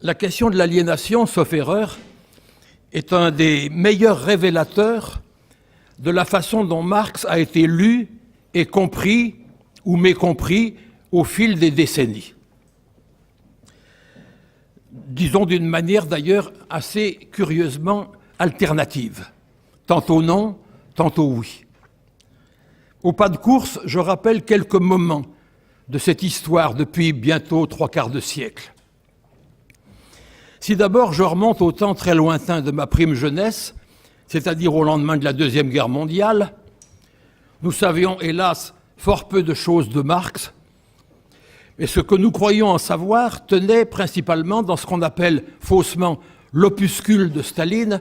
La question de l'aliénation, sauf erreur, est un des meilleurs révélateurs de la façon dont Marx a été lu et compris ou mécompris au fil des décennies. Disons d'une manière d'ailleurs assez curieusement alternative. Tantôt non, tantôt oui. Au pas de course, je rappelle quelques moments de cette histoire depuis bientôt 3/4 de siècle. Si d'abord je remonte au temps très lointain de ma prime jeunesse, c'est-à-dire au lendemain de la Deuxième Guerre mondiale, nous savions hélas fort peu de choses de Marx, mais ce que nous croyions en savoir tenait principalement dans ce qu'on appelle faussement l'opuscule de Staline,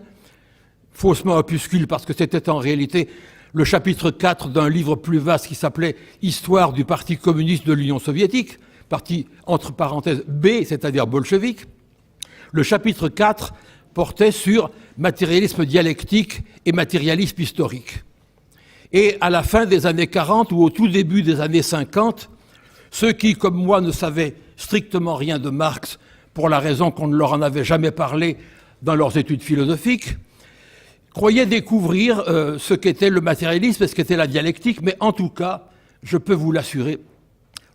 faussement opuscule parce que c'était en réalité le chapitre 4 d'un livre plus vaste qui s'appelait « Histoire du Parti communiste de l'Union soviétique », parti entre parenthèses B, c'est-à-dire bolchevique. Le chapitre 4 portait sur matérialisme dialectique et matérialisme historique. Et à la fin des années 40 ou au tout début des années 50, ceux qui, comme moi, ne savaient strictement rien de Marx pour la raison qu'on ne leur en avait jamais parlé dans leurs études philosophiques, croyaient découvrir ce qu'était le matérialisme et ce qu'était la dialectique, mais en tout cas, je peux vous l'assurer,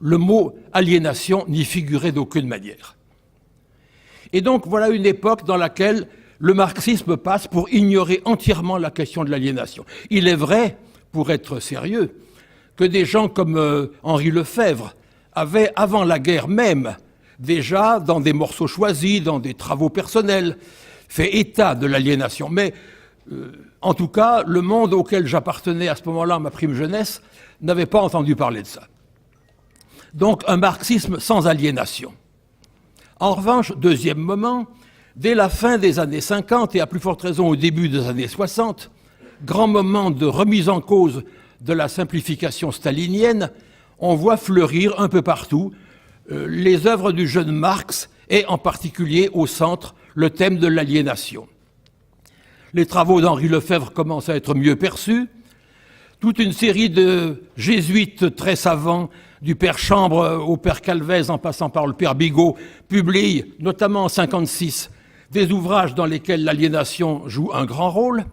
le mot aliénation n'y figurait d'aucune manière. Et donc voilà une époque dans laquelle le marxisme passe pour ignorer entièrement la question de l'aliénation. Il est vrai, pour être sérieux, que des gens comme Henri Lefebvre avaient, avant la guerre même, déjà, dans des morceaux choisis, dans des travaux personnels, fait état de l'aliénation. Mais en tout cas, le monde auquel j'appartenais à ce moment-là, ma prime jeunesse, n'avait pas entendu parler de ça. Donc un marxisme sans aliénation. En revanche, deuxième moment, dès la fin des années 50 et à plus forte raison au début des années 60, grand moment de remise en cause de la simplification stalinienne, on voit fleurir un peu partout les œuvres du jeune Marx et en particulier au centre le thème de l'aliénation. Les travaux d'Henri Lefebvre commencent à être mieux perçus. Toute une série de jésuites très savants, du père Chambre au père Calvez en passant par le père Bigot, publient, notamment en 1956, des ouvrages dans lesquels l'aliénation joue un grand rôle.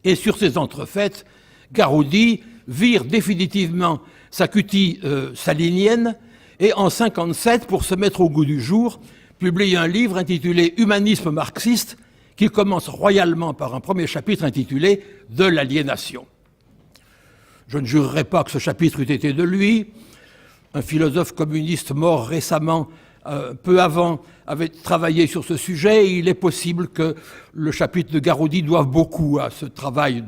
Et sur ces entrefaites, Garaudy vire définitivement sa cutie salinienne et en 1957, pour se mettre au goût du jour, publie un livre intitulé « Humanisme marxiste » qui commence royalement par un premier chapitre intitulé « De l'aliénation ». Je ne jurerai pas que ce chapitre eût été de lui. Un philosophe communiste mort récemment, peu avant, avait travaillé sur ce sujet. Et il est possible que le chapitre de Garaudy doive beaucoup à ce travail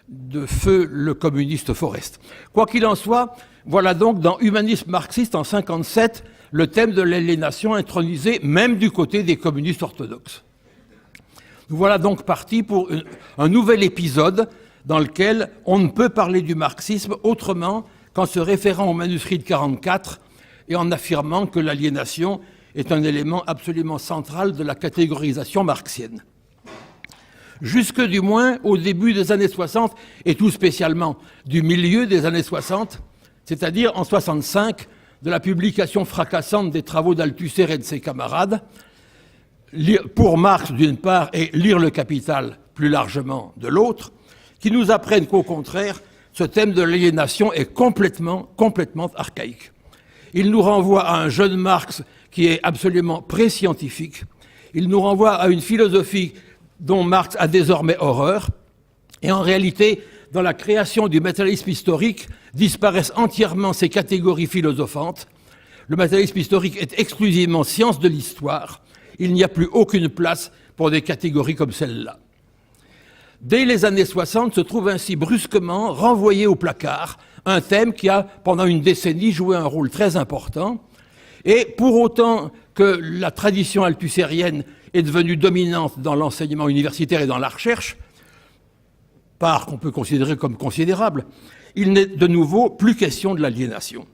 de feu le communiste Forest. Quoi qu'il en soit, voilà donc dans Humanisme marxiste en 1957 le thème de l'aliénation intronisé même du côté des communistes orthodoxes. Nous voilà donc partis pour un nouvel épisode dans lequel on ne peut parler du marxisme autrement qu'en se référant au manuscrit de 1944 et en affirmant que l'aliénation est un élément absolument central de la catégorisation marxienne. Jusque du moins au début des années 60, et tout spécialement du milieu des années 60, c'est-à-dire en 1965, de la publication fracassante des travaux d'Althusser et de ses camarades, pour Marx d'une part et Lire le Capital plus largement de l'autre, qui nous apprennent qu'au contraire, ce thème de l'aliénation est complètement archaïque. Il nous renvoie à un jeune Marx qui est absolument pré-scientifique. Il nous renvoie à une philosophie dont Marx a désormais horreur. Et en réalité, dans la création du matérialisme historique, disparaissent entièrement ces catégories philosophantes. Le matérialisme historique est exclusivement science de l'histoire. Il n'y a plus aucune place pour des catégories comme celle-là. Dès les années 60 se trouve ainsi brusquement renvoyé au placard un thème qui a, pendant une décennie, joué un rôle très important. Et pour autant que la tradition althussérienne est devenue dominante dans l'enseignement universitaire et dans la recherche, part qu'on peut considérer comme considérable, il n'est de nouveau plus question de l'aliénation.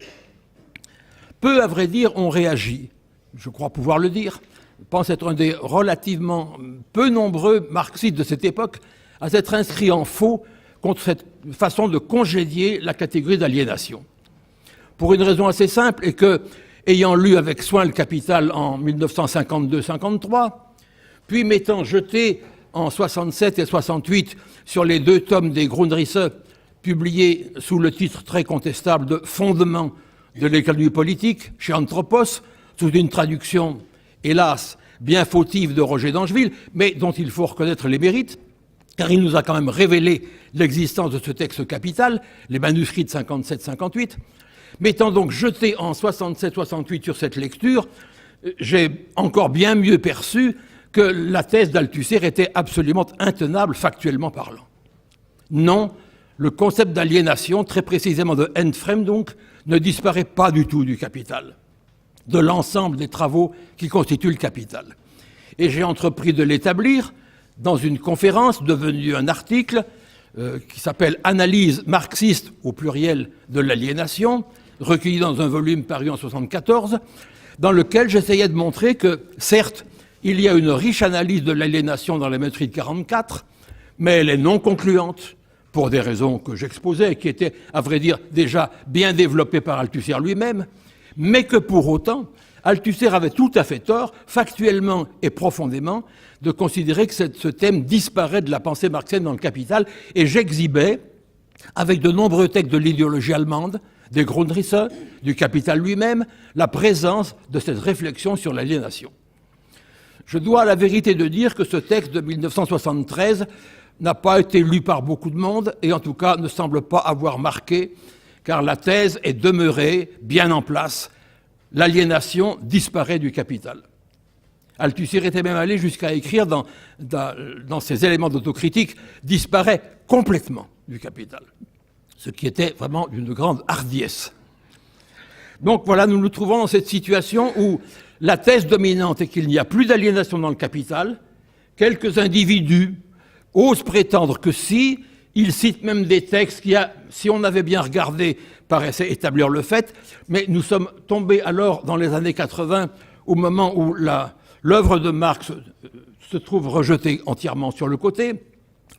Peu, à vrai dire, ont réagi, je crois pouvoir le dire, je pense être un des relativement peu nombreux marxistes de cette époque à s'être inscrit en faux contre cette façon de congédier la catégorie d'aliénation. Pour une raison assez simple, et que ayant lu avec soin le Capital en 1952-53, puis m'étant jeté en 67 et 68 sur les 2 tomes des Grundrisse, publiés sous le titre très contestable de Fondements de l'économie politique, chez Anthropos, sous une traduction, hélas, bien fautive de Roger d'Angeville, mais dont il faut reconnaître les mérites, car il nous a quand même révélé l'existence de ce texte capital, les manuscrits de 57-58. M'étant donc jeté en 67-68 sur cette lecture, j'ai encore bien mieux perçu que la thèse d'Althusser était absolument intenable, factuellement parlant. Non, le concept d'aliénation, très précisément de Entfremdung, ne disparaît pas du tout du Capital, de l'ensemble des travaux qui constituent le Capital. Et j'ai entrepris de l'établir dans une conférence devenue un article qui s'appelle « Analyse marxiste au pluriel de l'aliénation », recueilli dans un volume paru en 1974, dans lequel j'essayais de montrer que, certes, il y a une riche analyse de l'aliénation dans la manuscrits de 44, mais elle est non concluante, pour des raisons que j'exposais, et qui étaient, à vrai dire, déjà bien développées par Althusser lui-même, mais que pour autant, Althusser avait tout à fait tort, factuellement et profondément, de considérer que ce thème disparaît de la pensée marxienne dans le Capital, et j'exhibais, avec de nombreux textes de l'idéologie allemande, des Grundrisse, du Capital lui-même, la présence de cette réflexion sur l'aliénation. Je dois à la vérité de dire que ce texte de 1973 n'a pas été lu par beaucoup de monde, et en tout cas ne semble pas avoir marqué, car la thèse est demeurée bien en place. L'aliénation disparaît du Capital. Althusser était même allé jusqu'à écrire dans ses éléments d'autocritique « disparaît complètement du Capital », ce qui était vraiment d'une grande hardiesse. Donc voilà, nous nous trouvons dans cette situation où la thèse dominante est qu'il n'y a plus d'aliénation dans le Capital. Quelques individus osent prétendre que si, ils citent même des textes qui, si on avait bien regardé, paraissaient établir le fait, mais nous sommes tombés alors dans les années 80, au moment où l'œuvre de Marx se trouve rejetée entièrement sur le côté.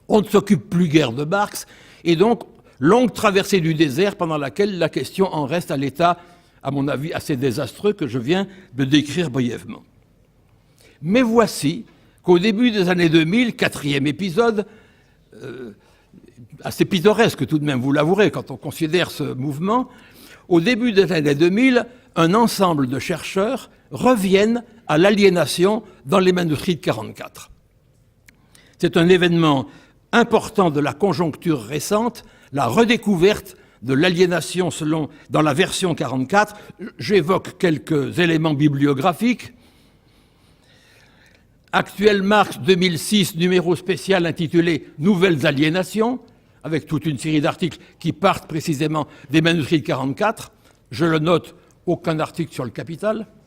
On ne s'occupe plus guère de Marx, et donc, longue traversée du désert pendant laquelle la question en reste à l'état, à mon avis, assez désastreux que je viens de décrire brièvement. Mais voici qu'au début des années 2000, 4e épisode, assez pittoresque tout de même, vous l'avouerez, quand on considère ce mouvement, au début des années 2000, un ensemble de chercheurs reviennent à l'aliénation dans les manuscrits de 44. C'est un événement important de la conjoncture récente, la redécouverte de l'aliénation dans la version 44. J'évoque quelques éléments bibliographiques. Actuel Marx 2006, numéro spécial intitulé « Nouvelles aliénations », avec toute une série d'articles qui partent précisément des manuscrits de 44. Je le note, aucun article sur le Capital.